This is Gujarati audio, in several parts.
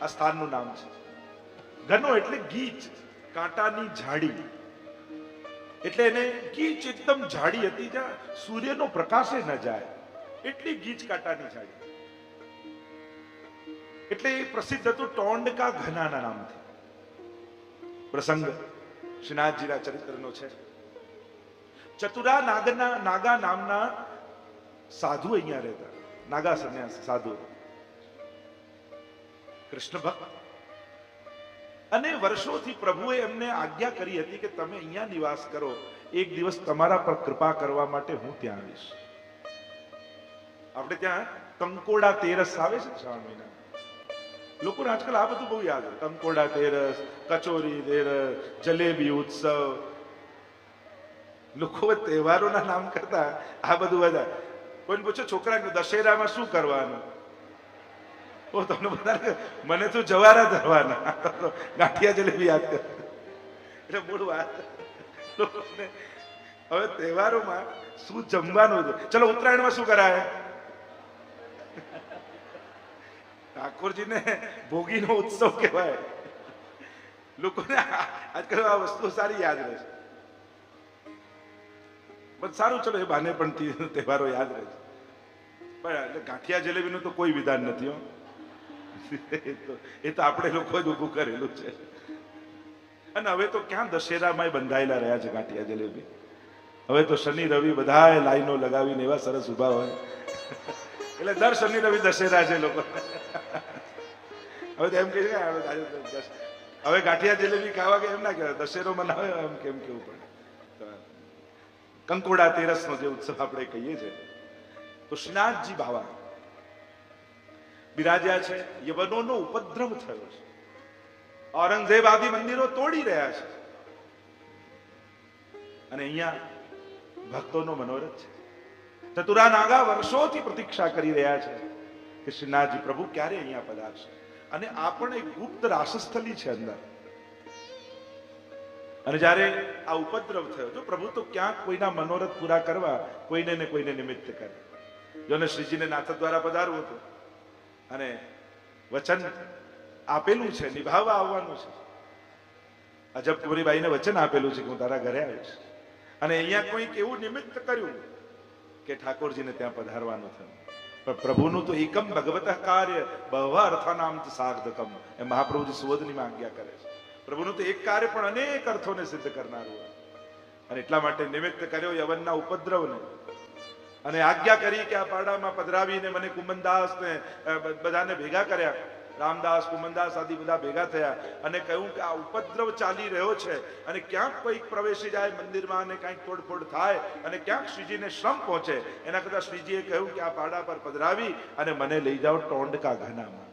આ સ્થાનનું નામ છે. ઘનો એટલે ગીચ, કાંટાની ઝાડી. એટલે એને ગીચ એકદમ ઝાડી હતી, જ્યાં સૂર્યનો પ્રકાશે ન જાય એટલી ગીચ કાંટાની ઝાડી. એટલે એ પ્રસિદ્ધ હતું ટોંડકા ઘનાના નામથી. પ્રસંગ શ્રીનાથજીના ચરિત્રનો છે. ચતુરા નાગા નામના સાધુ અહીંયા રહેતા, નાગા સંન્યાસી સાધુ, કૃષ્ણ ભક્ત. અને વર્ષોથી પ્રભુએ એમને આજ્ઞા કરી હતી કે તમે અહીંયા નિવાસ કરો, એક દિવસ તમારા પર કૃપા કરવા માટે હું ત્યાં આવીશ. આપણે ત્યાં કંકોડા તેરસ આવે છે શ્રાવણ મહિના. લોકોને આજકાલ આ બધું બહુ યાદ હોય. કંકોડા તેરસ, કચોરી તેરસ, જલેબી ઉત્સવ. લોકો તહેવારોના નામ કરતા આ બધું વધારે. કોઈને પૂછો છોકરાને દશેરામાં શું કરવાનું, તમને બધા મને તો જવારા ધરવાના, ગાંઠિયા જલેબી યાદ કર. એટલે મૂળ વાત લોકોને હવે તહેવારોમાં શું જમવાનું છે. ચલો ઉત્તરાયણમાં શું કરાય? ઠાકોરજીને ભોગીનો ઉત્સવ કહેવાય. લોકોને આજકાલ આ વસ્તુ સારી યાદ રહે છે. પણ સારું, ચલો એ બહાને પણ તહેવારો યાદ રહે છે. પણ ગાંઠિયા જલેબીનું તો કોઈ વિધાન નથી હો. એ તો આપણે લોકો જ ઊભું કરેલું છે. અને હવે તો ક્યાં દશેરામાં બંધાયેલા રહ્યા છે ગાંઠિયા જલેબી. હવે તો શનિ રવિ બધા લાઈનો લગાવીને એવા સરસ ઉભા હોય, એટલે દર શનિ રવિ દશેરા છે લોકો. હવે તો એમ કે છે હવે ગાંઠિયા જલેબી ખાવા કે એમ ના કહેવાય, દશેરો મનાવે એમ કેમ કેવું પડે. કંકોડા તેરસનો જે ઉત્સવ આપણે કહીએ છીએ, તો શ્રીનાથજી બાવા બિરાજ્યા છે. યવનોનો ઉપદ્રવ થયો છે, ઔરંગઝેબ આદિ મંદિરો તોડી રહ્યા છે, અને અહીંયા ભક્તોનો મનોરથ છે. ચતુરા નાગા વર્ષોથી પ્રતીક્ષા કરી રહ્યા છે કે શ્રીનાથજી પ્રભુ ક્યારે અહીંયા પધારશે. અને આ પણ એક ગુપ્ત રાસસ્થલી છે અંદર. અને જ્યારે આ ઉપદ્રવ થયો, જો પ્રભુ તો ક્યાંક કોઈના મનોરથ પૂરા કરવા કોઈને ને કોઈને નિમિત્ત કરે. જોને શ્રીજીને નાથ દ્વારા પધારવું હતું અને વચન આપેલું છે, નિભાવવા આવવાનું છે. અજબ કુંવરીબાઈને વચન આપેલું છે કે હું તારા ઘરે આવીશ. અને અહીંયા કોઈક એવું નિમિત્ત કર્યું કે ઠાકોરજીને ત્યાં પધારવાનું થયું. પણ પ્રભુનું તો એકમ ભગવત કાર્ય બહવા અર્થાનામ સાર્ધકમ, એ મહાપ્રભુજી સુવદનીમાં આજ્ઞા કરે છે. પ્રભુનું તો એક કાર્ય પણ અનેક અર્થોને સિદ્ધ કરનારું હોય. અને એટલા માટે નિમિત્ત કર્યો યવનના ઉપદ્રવને, અને આજ્ઞા કરી કે આ પાડામાં પધરાવીને મને કુમનદાસ ને બધાને ભેગા કર્યા. રામદાસ, કુમનદાસ આદિ બધા ભેગા થયા અને કહ્યું કે આ ઉપદ્રવ ચાલી રહ્યો છે, અને ક્યાંક કોઈક પ્રવેશી જાય મંદિરમાં અને કંઈક તોડફોડ થાય અને ક્યાંક શ્રીજીને શ્રમ પહોંચે, એના કરતા શ્રીજીએ કહ્યું કે આ પાડા પર પધરાવી અને મને લઈ જાઓ ટોંડકા ઘનામાં.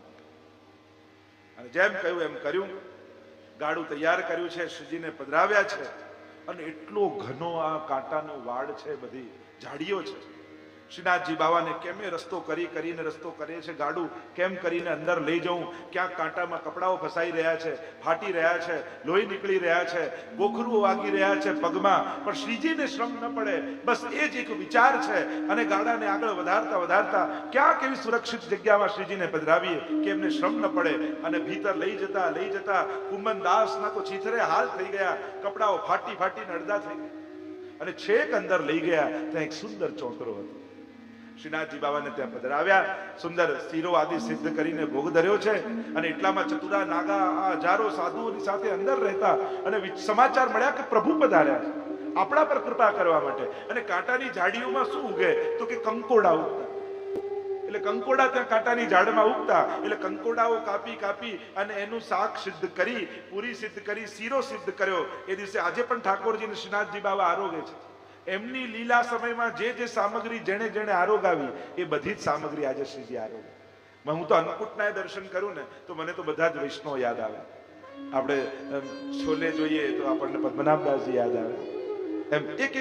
અને જેમ કહ્યું એમ કર્યું. ગાડું તૈયાર કર્યું છે, શ્રીજીને પધરાવ્યા છે. અને એટલો ઘનો આ કાંટાનો વાડ છે, બધી ઝાડીઓ છે. શ્રીનાથજી બાવાને કેમે રસ્તો કરીને રસ્તો કરે છે. ગાડું કેમ કરીને અંદર લઈ જવું, ક્યાંક કાંટામાં કપડાઓ ફસાઈ રહ્યા છે, ફાટી રહ્યા છે, લોહી નીકળી રહ્યા છે, ગોખરું વાગી રહ્યા છે પગમાં, પણ શ્રીજીને શ્રમ ન પડે, બસ એ જ એક વિચાર છે. અને ગાડાને આગળ વધારતા વધારતા ક્યાંક એવી સુરક્ષિત જગ્યામાં શ્રીજીને પધરાવીએ કે એમને શ્રમ ન પડે. અને ભીતર લઈ જતા કુંભનદાસના તો ચીથરે હાલ થઈ ગયા, કપડાઓ ફાટીને અડધા થઈ ગયા. અને છેક અંદર લઈ ગયા, ત્યાં એક સુંદર ચોતરો હતો. શ્રીનાથજી બાવાને ત્યાં પધરાવ્યા, સુંદર શીરો આદિ સિદ્ધ કરીને ભોગ ધર્યો છે. અને એટલામાં ચતુરા નાગા આ હજારો સાધુઓની સાથે અંદર રહેતા અને સમાચાર મળ્યા કે પ્રભુ પધાર્યા છે આપણા પર કૃપા કરવા માટે. અને કાંટાની ઝાડીઓમાં શું ઉગે તો કે કંકોડા ઉગતા. એટલે કંકોડા ત્યાં કાંટાની ઝાડમાં ઉગતા. એટલે કંકોડાઓ કાપી અને એનું શાક સિદ્ધ કરી, પૂરી સિદ્ધ કરી, શીરો સિદ્ધ કર્યો. એ દિવસે આજે પણ ઠાકોરજીને શ્રીનાથજી બાવા આરોગે છે. એમની લીલા સમયમાં જે સામગ્રી જેણે આરોગાવી એ બધી જ સામગ્રી આજે શ્રીજી આરોગે. હું તો અન્નકૂટના દર્શન કરું ને તો મને તો બધા જ વૈષ્ણવ યાદ આવે. આપણે છોલે જોઈએ તો આપણને પદ્મનાભદાસજી યાદ આવે, એમ એક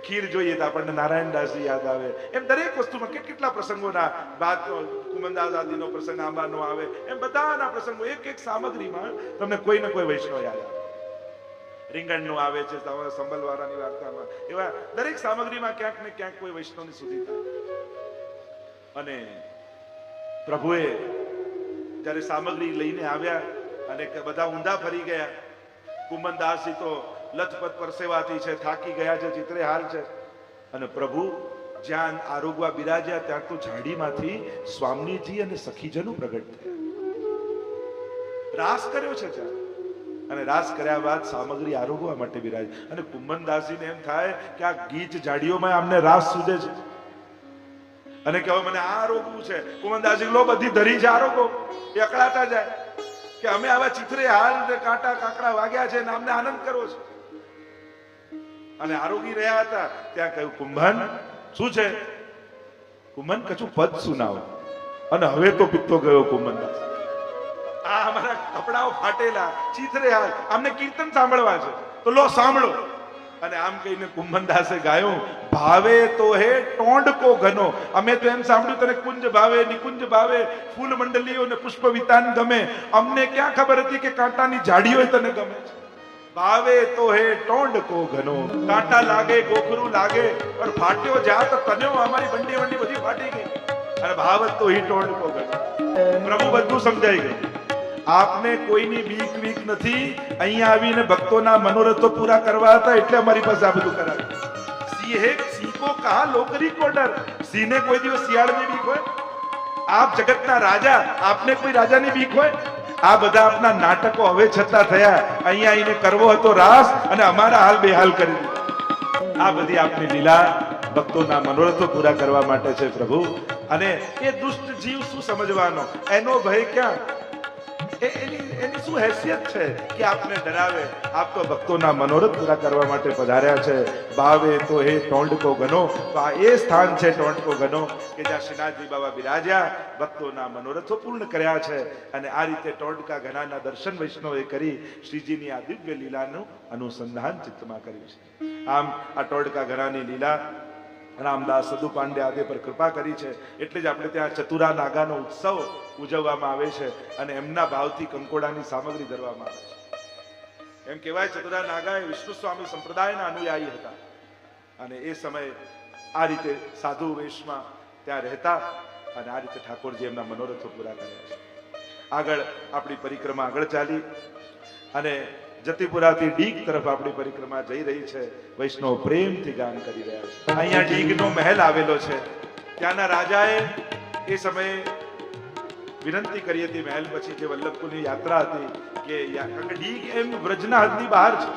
ખીર જોઈએ તો આપણને નારાયણદાસજી યાદ આવે. એમ દરેક વસ્તુમાં કેટલા પ્રસંગોના બાદ કુમનદાસ આદિનો પ્રસંગ આંબાનો આવે, એમ બધાના પ્રસંગો એક સામગ્રીમાં તમને કોઈ ને કોઈ વૈષ્ણવ યાદ આવે. રીંગણનું આવે છે સંબલવાળાની વાર્તામાં, એવા દરેક સામગ્રીમાં ક્યાંક ને ક્યાંક કોઈ વૈષ્ણવની સુધી થાય. અને પ્રભુએ જ્યારે સામગ્રી લઈને આવ્યા અને બધા ઊંધા ફરી ગયા, કુંભનદાસજી તો લથપથ પરસેવાથી છે, થાકી ગયા છે, ચિત્રે હાલ છે, અને પ્રભુ જ્યાં આરોગવા બિરાજ્યા ત્યાં તો ઝાડીમાંથી સ્વામીજી અને સખીજનો પ્રગટ થયા, રાસ કર્યો છે ત્યાં, અને રાસ કર્યા બાદ સામગ્રી આરોગવા માટે બિરાજ, અને કુંભનદાસજીને એમ થાય કે આ ગીચ ઝાડીઓમાં આમને રાસ સૂજે છે, અને કે હવે મને આ આરોગવું છે. કુંભનદાસજી લો બધી ધરી છે આરોગો, એ અકળાતા જાય કે અમે આવા ચિત્રે હાલ ને કાંટા કાકડા વાગ્યા છે ને અમને આનંદ કરવો છે. અને આરોગી રહ્યા હતા ત્યાં કહ્યું, કુંભન શું છે? કુંભન કશું પદ સુનાવો. અને હવે તો પિત્તો ગયો કુંભનદાસ, આ અમારા કપડાઓ ફાટેલા, ચિત્રે હાલ, અમને કીર્તન સાંભળવા છે, તો લો સાંભળો. અને આમ કહીને કુંભનદાસે ગાયું, ભાવે તો હે ટોંડ કો ઘનો. અમે તો એમ સાંભળ્યું તને કુંજ ભાવે, નિકુંજ ભાવે, ફૂલ મંડલીઓ ને પુષ્પ વિતાન ગમે, અમને ક્યાં ખબર હતી કે કાંટાની ઝાડીઓ તને ગમે છે. ભાવે તો હે ટોંડ કો ઘનો, કાંટા લાગે, ગોખરું લાગે, પણ ફાટ્યો જાત તન્યો, અમારી બંડી બંડી બધી ફાટી ગઈ. અને ભાવત તો હી ટોંડ કો ઘનો. પ્રભુ બધું સમજાઈ ગયું. આપને કોઈની બીક વીક નથી, અહીંયા આવીને ભક્તોના મનોરથો પૂરા કરવા હતા એટલે અમારી પાસે આ બધું કરાવ્યું. સિંહ કો કહા લોકરી કો ડર. સિંહને કોઈ દિવસ શિયાળની બીક હોય? આપ જગતના રાજા, આપને કોઈ રાજાની બીક હોય? આ બધા આપના નાટકો હવે છતાં થયા, અહીંયા આવીને કરવો હતો રાસ, અને અમારા હાલ બેહાલ કરી દીધા. આ બધી આપની લીલા ભક્તોના મનોરથો પૂરા કરવા માટે છે પ્રભુ. અને એ દુષ્ટ જીવ શું સમજવાનો, એનો ભય ક્યાં, એની શું હેસિયત છે કે આપને ડરાવે? આપ તો ભક્તોના મનોરથ પૂરા કરવા માટે પધાર્યા છે. ભાવે તો હે ટોંડ કો ઘનો. તો આ એ સ્થાન છે ટોંડ કો ઘનો કે જ્યાં શ્રીનાથજી બાબા બિરાજ્યા, ભક્તોના મનોરથો પૂર્ણ કર્યા છે. અને આ રીતે ટોંડકા ઘનાના દર્શન વૈષ્ણવે કરી શ્રીજીની આ દિવ્ય લીલાનું અનુસંધાન ચિત્તમાં કર્યું છે. આમ આ ટોંડકા ઘનાની લીલા રામદાસ સદુ પાંડે આદિ પર કૃપા કરી છે. એટલે જ આપણે ત્યાં ચતુરા નાગાનો ઉત્સવ ઉજવવામાં આવે છે, અને એમના ભાવથી કંકોડાની સામગ્રી ધરવામાં આવે છે. એમ કહેવાય ચતુરા નાગા એ વિષ્ણુ સ્વામી સંપ્રદાયના અનુયાયી હતા, અને એ સમયે આ રીતે સાધુ વેશમાં ત્યાં રહેતા, અને આ રીતે ઠાકોરજી એમના મનોરથો પૂરા કર્યા છે. આગળ આપણી પરિક્રમા આગળ ચાલી, અને જતીપુરાથી ડીગ તરફ આપણી પરિક્રમા જઈ રહી છે. વૈષ્ણવ પ્રેમથી ગાન કરી રહ્યા છે. અહીંયા ડીગનો મહેલ આવેલો છે. ત્યાંના રાજાએ એ સમયે વિનંતી કરી હતી મહેલ પછી જે વલ્લભકુળની યાત્રા હતી કે ડીગ એમ વ્રજના હદની બહાર છે,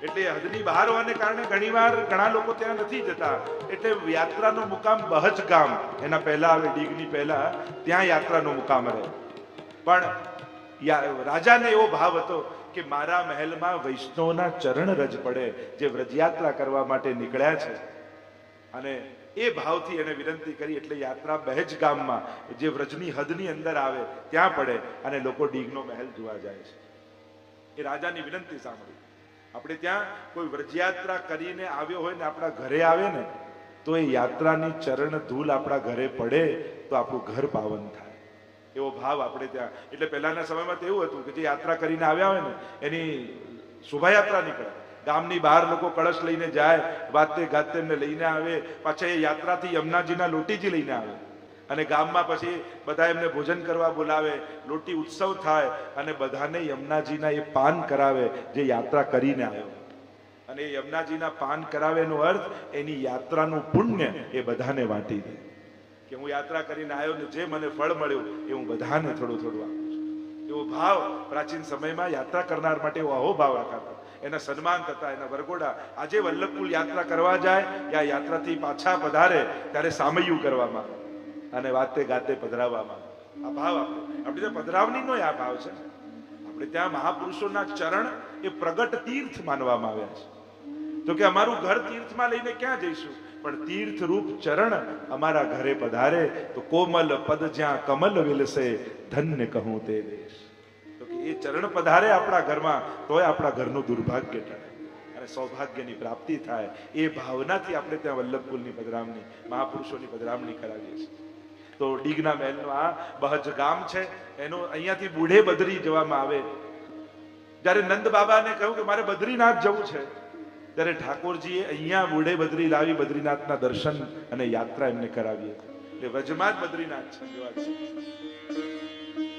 એટલે હદની બહાર હોવાને કારણે ઘણીવાર ઘણા લોકો ત્યાં નથી જતા, એટલે યાત્રાનો મુકામ બહજ ગામ એના પહેલા આવે, ડીગની પહેલા ત્યાં યાત્રાનો મુકામ રહે. પણ રાજાને એવો ભાવ હતો કે મારા મહેલમાં વૈષ્ણવના ચરણ રજ પડે, જે વ્રજયાત્રા કરવા માટે નીકળ્યા છે. અને એ ભાવથી એને વિનંતી કરી, એટલે યાત્રા બહેજ ગામમાં જે વ્રજની હદની અંદર આવે ત્યાં પડે, અને લોકો ડીગનો મહેલ જોવા જાય છે. એ રાજાની વિનંતી સાંભળી. આપણે ત્યાં કોઈ વ્રજયાત્રા કરીને આવ્યો હોય ને આપણા ઘરે આવે ને, તો એ યાત્રાની ચરણ ધૂલ આપણા ઘરે પડે તો આપણું ઘર પાવન થાય, એવો ભાવ આપણે ત્યાં. એટલે પહેલાના સમયમાં તો એવું હતું કે જે યાત્રા કરીને આવ્યા હોય ને એની શોભાયાત્રા નીકળે, ગામની બહાર લોકો કળશ લઈને જાય, વાતે ગાતે એમને લઈને આવે, પાછા એ યાત્રાથી યમુનાજીના લોટીજી લઈને આવે, અને ગામમાં પછી બધા એમને ભોજન કરવા બોલાવે, લોટી ઉત્સવ થાય, અને બધાને યમુનાજીના એ પાન કરાવે જે યાત્રા કરીને આવ્યો. અને એ યમુનાજીના પાન કરાવે એનો અર્થ એની યાત્રાનું પુણ્ય એ બધાને વાટી દે, કે હું યાત્રા કરીને આવ્યો ને જે મને ફળ મળ્યું એ હું બધાને થોડું થોડું આપું છું. એવો ભાવ પ્રાચીન સમયમાં યાત્રા કરનાર માટે એવો અહોભાવ રખાતો, એના સન્માન થતા, એના વરઘોડા. આજે વલ્લભકુળ યાત્રા કરવા જાય કે આ યાત્રાથી પાછા પધારે ત્યારે સામૈયું કરવામાં અને વાતે ગાતે પધરાવવામાં આ ભાવ આપણે ત્યાં પધરાવણીનો આ ભાવ છે. આપણે ત્યાં મહાપુરુષોના ચરણ એ પ્રગટ તીર્થ માનવામાં આવ્યા છે. તો કે અમારું ઘર તીર્થમાં લઈને ક્યાં જઈશું, પણ તીર્થ રૂપ ચરણ અમારા ઘરે પધારે તો કોમલ પદ જ્યાં કમલ વિલસે ધન્ય કહું તે દેશ. તો કે એ ચરણ પધારે આપણા ઘરમાં તોય આપણા ઘરનું દુર્ભાગ્ય ટળે અને સૌભાગ્યની પ્રાપ્તિ થાય. એ ભાવનાથી આપણે ત્યાં વલ્લભકુળની પધરામણી, મહાપુરુષોની પધરામણી કરાવીએ છીએ. તો ડીગના મહેલનું આ બહજ ગામ છે. એનો અહીંયાથી બુઢે બદ્રી જવામાં આવે. જ્યારે નંદ બાબાને કહ્યું કે મારે બદ્રીનાથ જવું છે, ત્યારે ઠાકોરજીએ અહીંયા બુઢે બદ્રી લાવી બદ્રીનાથના દર્શન અને યાત્રા એમને કરાવી હતી. એટલે વ્રજમાં જ બદ્રીનાથ છે.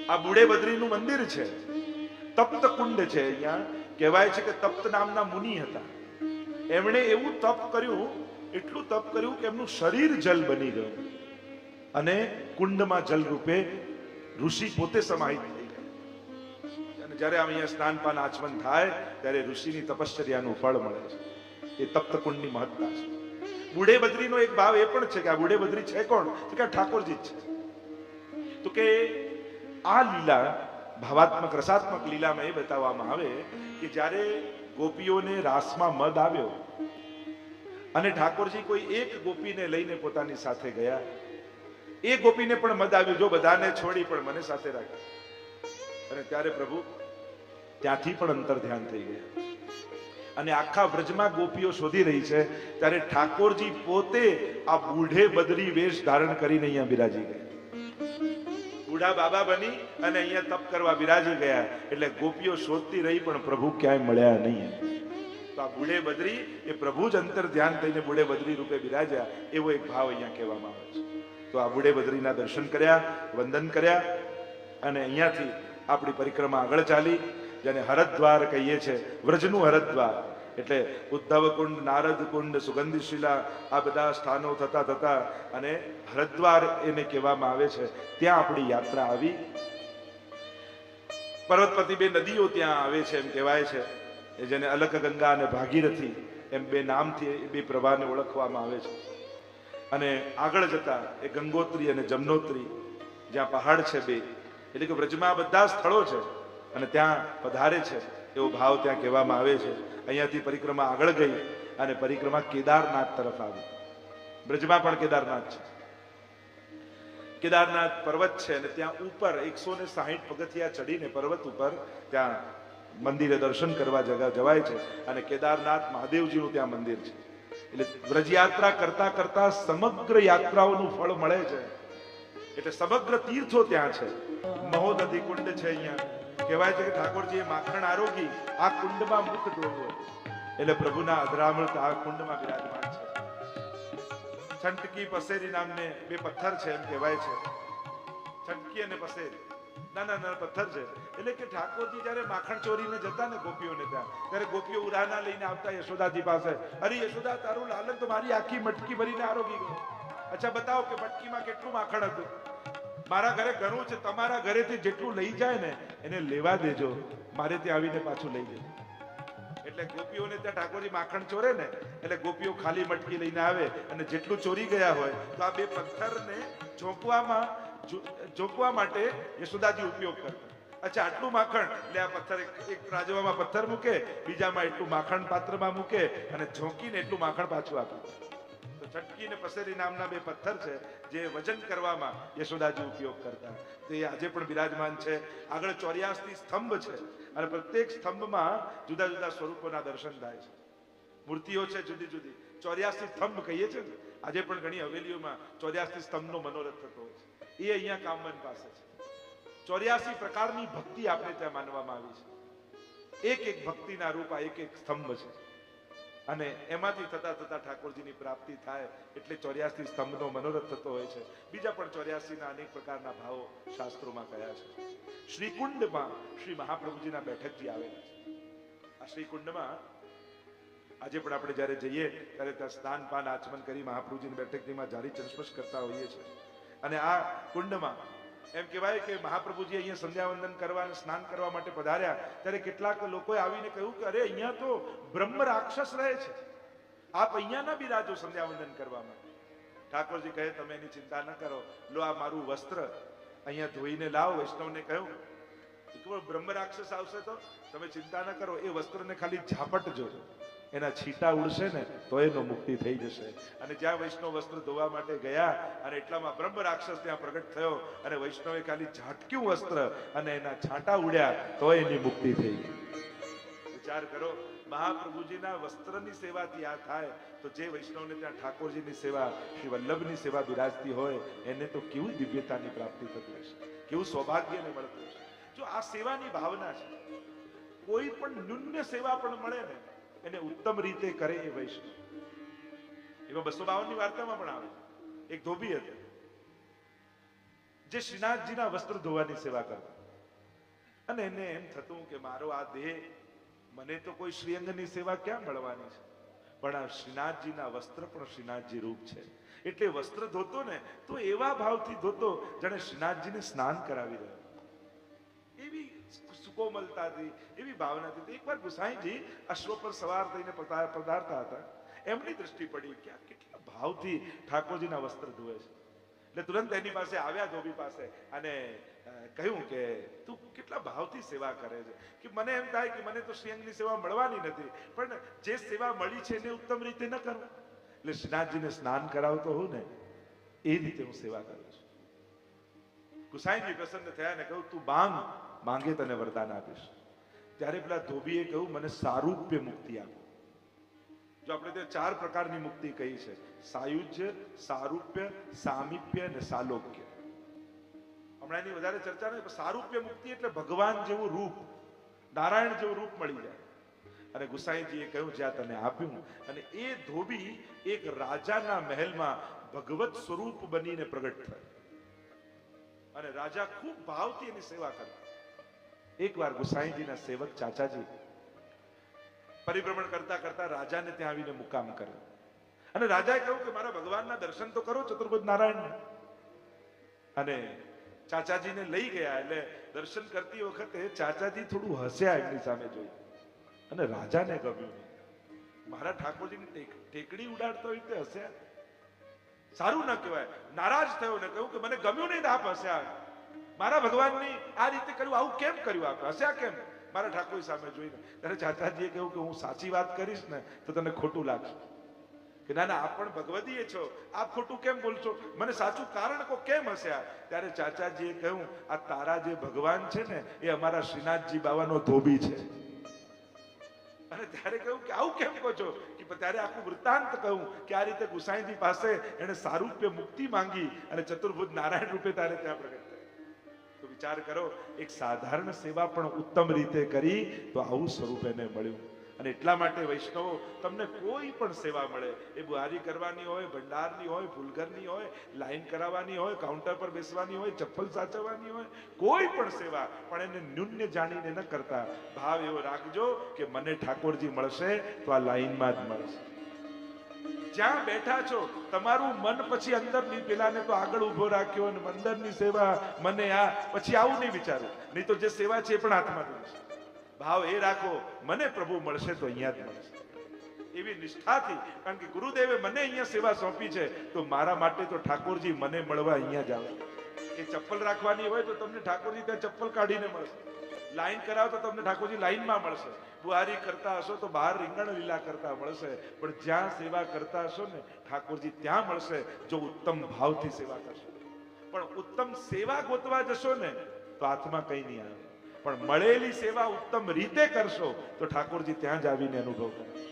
આ બુડે બદ્રીનું મંદિર છે, તપ્ત કુંડ છે. અહીંયા કહેવાય છે કે તપ્ત નામના મુનિ હતા. એમણે એવું તપ કર્યું, એટલું તપ કર્યું કે એમનું શરીર જલ બની ગયું અને કુંડમાં જલ રૂપે ઋષિ પોતે સમાહિત થઈ ગયા. અને જ્યારે અહીંયા સ્નાનપાન આચમન થાય ત્યારે ઋષિની તપશ્ચર્યાનું ફળ મળે છે. એ તપ્ત કુંડની મહત્તા છે. બુડે બદ્રીનો એક ભાવ એ પણ છે કે આ બુડે બદ્રી છે કોણ? તો કે ઠાકોરજી જ છે. તો કે આ લીલા ભાવાત્મક રસાત્મક લીલામાં એ બતાવવામાં આવે કે જ્યારે ગોપીઓને રાસમાં મદ આવ્યો અને ઠાકોરજી કોઈ એક ગોપીને લઈને પોતાની સાથે ગયા, એ ગોપીને પણ મદ આવ્યું, જો બધાને છોડી પણ મને સાથે રાખી. અને ત્યારે પ્રભુ ત્યાંથી પણ અંતર ધ્યાન થઈ ગયા અને આખા વ્રજમાં ગોપીઓ શોધી રહી છે ત્યારે ઠાકોરજી પોતે આ બુઢે બદરી વેશ ધારણ કરીને અહીંયા બિરાજી ગયા. બુઢા બાબા બની અને અહીંયા તપ કરવા બિરાજી ગયા. એટલે ગોપીઓ શોધતી રહી પણ પ્રભુ ક્યાંય મળ્યા નહીં. તો આ બુઢે બદ્રી એ પ્રભુ જ અંતર ધ્યાન થઈને બુઢે બદ્રી રૂપે બિરાજ્યા, એવો એક ભાવ અહીંયા કહેવામાં આવે છે. તો આ બુઢે બદ્રીના દર્શન કર્યા, વંદન કર્યા અને અહીંયાથી આપણી પરિક્રમા આગળ ચાલી, જેને હરદ્વાર કહીએ છીએ, વ્રજનું હરદ્વાર. એટલે ઉદ્ધવ કુંડ, નારદ કુંડ, સુગંધી શિલા, આ બધા સ્થાનો થતા થતા અને હરદ્વાર એને કહેવામાં આવે છે. ત્યાં આપણી યાત્રા આવી. પર્વતપતિ બે નદીઓ ત્યાં આવે છે એમ કહેવાય છે, જેને અલક ગંગા અને ભાગીરથી એમ બે નામથી એ બે પ્રવાહને ઓળખવામાં આવે છે. અને આગળ જતા એ ગંગોત્રી અને જમનોત્રી જ્યાં પહાડ છે બે, એટલે કે વ્રજમાં બધા સ્થળો છે અને ત્યાં પધારે છે એવો ભાવ ત્યાં કહેવામાં આવે છે. અહીંયાથી પરિક્રમા આગળ ગઈ અને પરિક્રમા કેદારનાથ તરફ આવી. બ્રજમાં પણ કેદારનાથ છે. કેદારનાથ પર્વત છે અને ત્યાં ઉપર 160 પગથિયા ચડીને પર્વત ઉપર ત્યાં મંદિરે દર્શન કરવા જવાય છે. અને કેદારનાથ મહાદેવજીનું ત્યાં મંદિર છે. એટલે વ્રજયાત્રા કરતા કરતા સમગ્ર યાત્રાઓનું ફળ મળે છે. એટલે સમગ્ર તીર્થો ત્યાં છે. મહોદધિ કુંડ છે. અહીંયા કહેવાય છે કે ઠાકોરજીએ માખણ આરોગી આ કુંડમાં મુખ ડોળ્યો, એટલે પ્રભુના અધરામૃત આ કુંડમાં બિરાજમાન છે. છંટકી પસેરી નામને બે પથ્થર છે એમ કહેવાય છે. છંટકી અને પસેરી નાના નાના પથ્થર છે. એટલે કે ઠાકોરજી જયારે માખણ ચોરીને જતા ને ગોપીઓને ત્યાં, ત્યારે ગોપીઓ ઉરાના લઈને આવતા યશોદાજી પાસે, અરે યશોદા તારું લાલન તો મારી આખી મટકી ભરીને આરોગી ગયો. અચ્છા બતાવો કે મટકીમાં કેટલું માખણ હતું? મારા ઘરે ઘણું છે, તમારા ઘરેથી જેટલું લઈ જાય ને એને લેવા દેજો, મારે ત્યાં આવીને પાછું લઈ જજો. એટલે ગોપીઓને ત્યાં ઠાકોરજી માખણ ચોરે ને એટલે ગોપીઓ ખાલી મટકી લઈને આવે અને જેટલું ચોરી ગયા હોય તો આ બે પથ્થરને ઝોંકવા માટે યશોદાજી ઉપયોગ કરતા. અચ્છા આટલું માખણ, એટલે આ પથ્થર એક રાજવામાં પથ્થર મૂકે, બીજામાં એટલું માખણ પાત્રમાં મૂકે અને ઝોંકીને એટલું માખણ પાછું આપે. તો છટકી અને પસેરી નામના બે પથ્થર છે જે વજન કરવામાં યશોદાજી ઉપયોગ કરતા. તો એ આજે પણ બિરાજમાન છે. આગળ 84 સ્તંભ છે અને પ્રત્યેક સ્તંભમાં જુદા જુદા સ્વરૂપોના દર્શન થાય છે. મૂર્તિઓ છે જુદી જુદી. 84 સ્તંભ કહીએ છીએ ને, આજે પણ ઘણી હવેલીઓમાં 84 સ્તંભનો મનોરથ થતો હોય છે. એ અહીંયા કામવન પાસે છે. 84 પ્રકારની ભક્તિ આપણે ત્યાં માનવામાં આવી છે. એક એક ભક્તિના રૂપ આ એક એક સ્તંભ છે અને એમાંથી થતા થતા ઠાકોરજીની પ્રાપ્તિ થાય એટલે 84 સ્તંભનો મનોરથ થતો હોય છે. બીજા પણ 84 ના અનેક પ્રકારના ભાવો શાસ્ત્રોમાં કયા છે. શ્રીકુંડમાં શ્રી મહાપ્રભુજીના બેઠકજી આવેલા છે. આ શ્રીકુંડમાં આજે પણ આપણે જ્યારે જઈએ ત્યારે ત્યાં સ્નાન પાન આચમન કરી મહાપ્રભુજીની બેઠકજીમાં જારી ચરસ્પર્શ કરતા હોઈએ છીએ. અને આ કુંડમાં એમ કહેવાય કે મહાપ્રભુજી અહીંયા સંધ્યાવંદન કરવા અને સ્નાન કરવા માટે પધાર્યા ત્યારે કેટલાક લોકોએ આવીને કહ્યું કે અરે અહીંયા તો બ્રહ્મ રાક્ષસ રહે છે, આપ અહીંયા ના બિરાજો સંધ્યાવંદન કરવા માટે. ઠાકોરજી કહે તમે એની ચિંતા ન કરો, લો આ મારું વસ્ત્ર અહીંયા ધોઈને લાવો. વૈષ્ણવને કહ્યું બ્રહ્મ રાક્ષસ આવશે તો તમે ચિંતા ન કરો, એ વસ્ત્રને ખાલી ઝાપટજો, એના છીટા ઉડશે ને તો એનો મુક્તિ થઈ જશે. અને જ્યાં વૈષ્ણવ વસ્ત્ર ધોવા માટે ગયા અને એટલામાં બ્રહ્મ રાક્ષસ ત્યાં પ્રગટ થયો અને વૈષ્ણવે ખાલી ઝાટક્યું વસ્ત્ર અને એના છાંટા ઉડ્યા તો એની મુક્તિ થઈ ગઈ. વિચાર કરો, મહાપ્રભુજીના વસ્ત્રની સેવાથી આ થાય તો જે વૈષ્ણવને ત્યાં ઠાકોરજીની સેવા, શ્રી વલ્લભની સેવા બિરાજતી હોય એને તો કેવું દિવ્યતાની પ્રાપ્તિ થતી હશે, કેવું સૌભાગ્યને મળતું હશે. જો આ સેવાની ભાવના છે, કોઈ પણ ન્યૂન્ય સેવા પણ મળે ને એને ઉત્તમ રીતે કરે એ વૈષ્ણવ. એમાં 252 ની વાર્તામાં પણ આવે એક ધોબી હતો જે શ્રીનાથજીના વસ્ત્ર ધોવાની સેવા કરતા. અને એને એમ થતું કે મારો આ દેહ, મને તો કોઈ શ્રીઅંગની સેવા ક્યાં મળવાની છે, પણ આ શ્રીનાથજીના વસ્ત્ર પણ શ્રીનાથજી રૂપ છે. એટલે વસ્ત્ર ધોતો ને તો એવા ભાવથી ધોતો જાણે શ્રીનાથજીને સ્નાન કરાવી રહ્યો, એવી સુકોમલતાથી, એવી ભાવનાથી. એકવાર ગુસાઈજી અશ્વ પર સવાર થઈને પધારતા હતા. એમની દ્રષ્ટિ પડી કે આ કેટલા ભાવથી ઠાકોરજીના વસ્ત્ર ધોવે છે. એટલે તુરંત એની પાસે આવ્યા, ધોબી પાસે, અને કહ્યું કે તું કેટલા ભાવથી સેવા કરે છે, કે મને એમ થાય કે મને તો શ્રીઅંગની સેવા મળવાની નથી, પણ જે સેવા મળી છે એને ઉત્તમ રીતે ન કરું, એટલે શ્રીનાથજીને સ્નાન કરાવતો હોઉં ને એ રીતે હું સેવા કરું છું. ગુસાઈજી પ્રસન્ન થયા ને કહ્યું, તું માંગે તને વરદાન આપીશ. ત્યારે પેલા ધોબીએ કહ્યું, મને સારૂપ્ય મુક્તિ આપો. જો આપણે ત્યાં 4 પ્રકારની મુક્તિ કહી છે: સાયુજ્ય, સારૂપ્ય, સામીપ્ય અને સાલોક્ય. હમણાં એની વધારે ચર્ચા નહીં, પણ સારૂપ્ય મુક્તિ એટલે ભગવાન જેવું રૂપ, નારાયણ જેવું રૂપ મળી જાય. અને ગુસાઈજીએ કહ્યું, જ્યાં તને આપ્યું. અને એ ધોબી એક રાજાના મહેલમાં ભગવત સ્વરૂપ બનીને પ્રગટ થયો, અને રાજા ખૂબ ભાવથી એની સેવા કરતા. એકવાર ગુસાઈજીના સેવક ચાચાજી પરિભ્રમણ કરતા કરતા રાજાને ત્યાં આવીને મુકામ કર્યો, અને રાજાએ કહ્યું કે મારા ભગવાનના દર્શન તો કરો, ચતુર્ભુજ નારાયણને. અને ચાચાજીને લઈ ગયા. એટલે દર્શન કરતી વખતે ચાચાજી થોડું હસ્યા એમની સામે જોઈ, અને રાજાને ગમ્યું નહીં. મારા ઠાકોરજીની ટેકડી ઉડાડતો હોય તે હસ્યા, સારું ન કહેવાય. નારાજ થયો ને કહ્યું કે મને ગમ્યું નહીં, આપ હસ્યા. મારા ભગવાનની આ રીતે કર્યું, આવું કેમ કર્યું, આપ હસ્યા કેમ મારા ઠાકોર સામે જોઈને? ત્યારે ચાચાજીએ કહ્યું કે હું સાચી વાત કરીશ ને તો તને ખોટું લાગશે, કે ના ના, આપ પણ ભગવદીએ છો, આપ ખોટું કેમ બોલશો, મને સાચું કારણ કો, કેમ હસ્યા? ત્યારે ચાચાજીએ કહ્યું, આ તારા જે ભગવાન છે ને એ અમારા શ્રીનાથજી બાવાનો ધોબી છે. અને ત્યારે કહ્યું કે આવું કેમ કહો છો? કે ત્યારે આખું વૃત્તાંત કહ્યું કે આ રીતે ગુસાઈજી પાસે એને સારૂપ્ય મુક્તિ માંગી અને ચતુર્ભુજ નારાયણ રૂપે તારે ત્યાં પ્રગટ થયા. તો વિચાર કરો, એક સાધારણ સેવા પણ ઉત્તમ રીતે કરી તો આવું સ્વરૂપ એને મળ્યું. અને એટલા માટે વૈષ્ણવો, તમને કોઈ પણ સેવા મળે, એ બુહારી કરવાની હોય, ભંડારની હોય, ફૂલઘરની હોય, લાઈન કરાવવાની હોય, કાઉન્ટર પર બેસવાની હોય, ચપ્પલ સાચવવાની હોય, કોઈ પણ સેવા, પણ એને ન્યૂન્ય જાણીને ન કરતા. ભાવ એવો રાખજો કે મને ઠાકોરજી મળશે તો આ લાઈનમાં જ મળશે. જ્યાં બેઠા છો તમારું મન પછી અંદરની, પેલાને તો આગળ ઉભો રાખ્યો અને અંદરની સેવા, મને આ, પછી આવું નહીં વિચારું, નહીં તો જે સેવા છે એ પણ હાથમાંથી જશે. ભાવ એ રાખો, મને પ્રભુ મળશે તો અહીંયા જ મળશે, એવી નિષ્ઠાથી. કારણ કે ગુરુદેવે મને અહીંયા સેવા સોંપી છે, તો મારા માટે તો ઠાકોરજી મને મળવા અહીંયા જ આવે. એ ચપ્પલ રાખવાની હોય તો તમને ઠાકોરજી ત્યાં ચપ્પલ કાઢીને મળશે, લાઈન કરાવો તો તમને ઠાકોરજી લાઈનમાં મળશે, બુહારી કરતા હશો તો બહાર રીંગણ લીલા કરતા મળશે, પણ જ્યાં સેવા કરતા હશો ને ઠાકોરજી ત્યાં મળશે, જો ઉત્તમ ભાવથી સેવા કરશો. પણ ઉત્તમ સેવા ગોતવા જશો ને તો હાથમાં કઈ નહીં આવે, પણ મળેલી સેવા ઉત્તમ રીતે કરશો તો ઠાકોરજી ત્યાં જ આવીને અનુભવ કરે.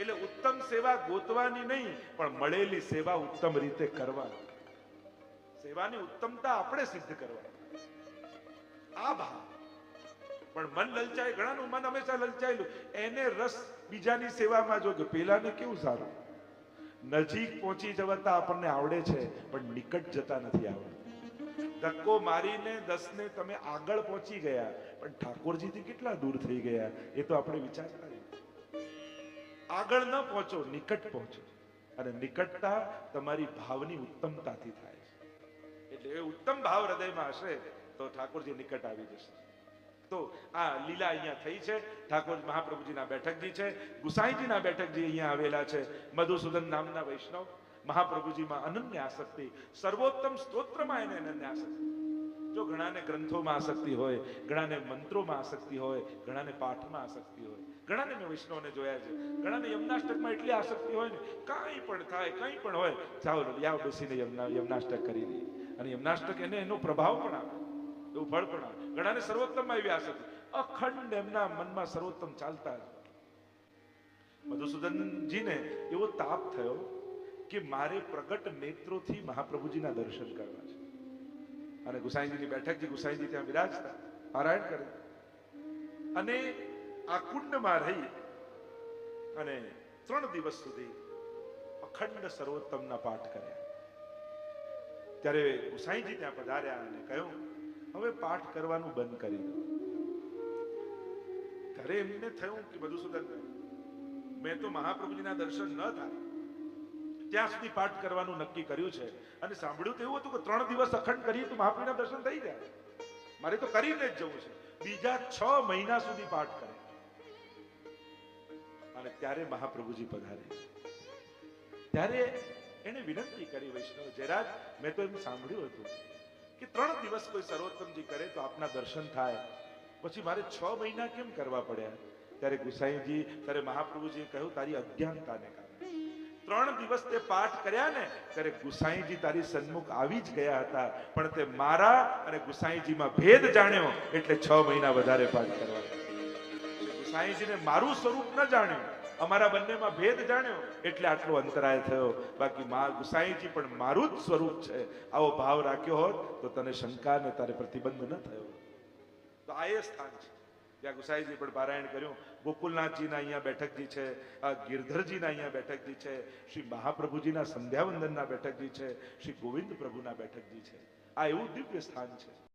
એટલે ઉત્તમ સેવા ગોતવાની નહીં, પણ મળેલી સેવા ઉત્તમ રીતે કરવાની. સેવાની ઉત્તમતા આપણે સિદ્ધ કરવાની, આ ભાવ. પણ મન લલચાય, ઘણાનું મન હંમેશા લલચાયેલું, એને રસ બીજાની સેવામાં જો કે પેલાને કેવું સારું, નજીક પહોંચી જવાતા આપણને આવડે છે, પણ નિકટ જતા નથી આવડતું. ધક્કો મારીને 10 ને તમે આગળ પહોંચી ગયા, પણ ઠાકોરજીથી કેટલા દૂર થઈ ગયા એ તો આપણે વિચારતા નથી. આગળ ન પહોંચો, નિકટ પહોંચો, અને નિકટતા તમારી ભાવની ઉત્તમતાથી થાય છે. એટલે એ ઉત્તમ ભાવ હૃદયમાં હશે તો ઠાકોરજી નિકટ આવી જશે. તો આ લીલા અહીંયા થઈ છે. ઠાકોર મહાપ્રભુજીના બેઠકજી છે, ગુસાઈજીના બેઠકજી અહીંયા આવેલા છે. મધુસૂદન નામના વૈષ્ણવ, મહાપ્રભુજીમાં અનન્ય આસક્તિ, સર્વોત્તમ સ્તોત્રમાં એને અનન્ય આસક્તિ. જો ઘણાને ગ્રંથોમાં આસક્તિ હોય, ઘણાને મંત્રોમાં આસક્તિ હોય, ઘણાને પાઠમાં આસક્તિ હોય, ઘણાને મેં વૈષ્ણવને જોયા છે, ઘણાને યમનાષ્ટકમાં એટલી આસક્તિ હોય ને, કાંઈ પણ થાય, કંઈ પણ હોય, ચાલો યાવ બેસીને યમનાષ્ટક કરી દઈએ, અને યમનાષ્ટક એને એનો પ્રભાવ પણ આપે, એવું ફળ પણ આવે. ઘણાને સર્વોત્તમમાં એવી આસક્તિ, અખંડ એમના મનમાં સર્વોત્તમ ચાલતા જ. મધુસૂદનજીને એવો તાપ થયો કે મારે પ્રગટ નેત્રોથી મહાપ્રભુજીના દર્શન કરવા છે. અને ગુસાઈજીની બેઠકજી, ગુસાઈજી ત્યાં વિરાજતા, પારાયણ કરે, અને આ કુંડમાં રહી અને 3 દિવસ સુધી અખંડ સર્વોત્તમના પાઠ કર્યા. ત્યારે ગુસાઈજી ત્યાં પધાર્યા અને કહ્યું, હવે પાઠ કરવાનું બંધ કરી દો. ત્યારે એમને થયું કે મધુસૂદન મેં તો મહાપ્રભુજીના દર્શન ન થાય ત્યાં સુધી પાઠ કરવાનું નક્કી કર્યું છે, અને સાંભળ્યું તો એવું હતું કે 3 દિવસ અખંડ કરીએ તો મહાપ્રભુના દર્શન થઈ જાય. મારે તો કરીને જ જવું છે. બીજા 6 મહિના સુધી પાઠ કરે, અને ત્યારે મહાપ્રભુજી પધારે. ત્યારે એને વિનંતી કરી, વૈષ્ણવ જયરાજ, મેં તો એમ સાંભળ્યું હતું કે 3 દિવસ કોઈ સર્વોત્તમજી કરે તો આપના દર્શન થાય, પછી મારે 6 મહિના કેમ કરવા પડ્યા? ત્યારે ગુસાઈજી, ત્યારે મહાપ્રભુજીએ કહ્યું, તારી અજ્ઞાનતાને કારણે 3 દિવસ તે પાઠ કર્યા ને, ત્યારે ગુસાઈજી તારી સન્મુખ આવી જ ગયા હતા, પણ તે મારા અને ગુસાઈજીમાં ભેદ જાણ્યો એટલે 6 મહિના વધારે પાઠ કરવા. ગુસાઈજીને મારું સ્વરૂપ ન જાણ્યું, અમારા બંનેમાં ભેદ જાણ્યો એટલે આટલો અંતરાય થયો. બાકી ગુસાઈજી પણ મારું જ સ્વરૂપ છે, આવો ભાવ રાખ્યો હોત તો તને શંકા ને તારે પ્રતિબંધ ન થયો. તો આ એ સ્થાન છે જ્યાં ગુસાઈજી પણ પારાયણ કર્યું. ગોકુલનાથજીના અહીંયા બેઠકજી છે, ગિરધરજીના અહીંયા બેઠકજી છે, શ્રી મહાપ્રભુજીના સંધ્યાવંદનના બેઠકજી છે, શ્રી ગોવિંદ પ્રભુના બેઠકજી છે. આ એવું દિવ્ય સ્થાન છે.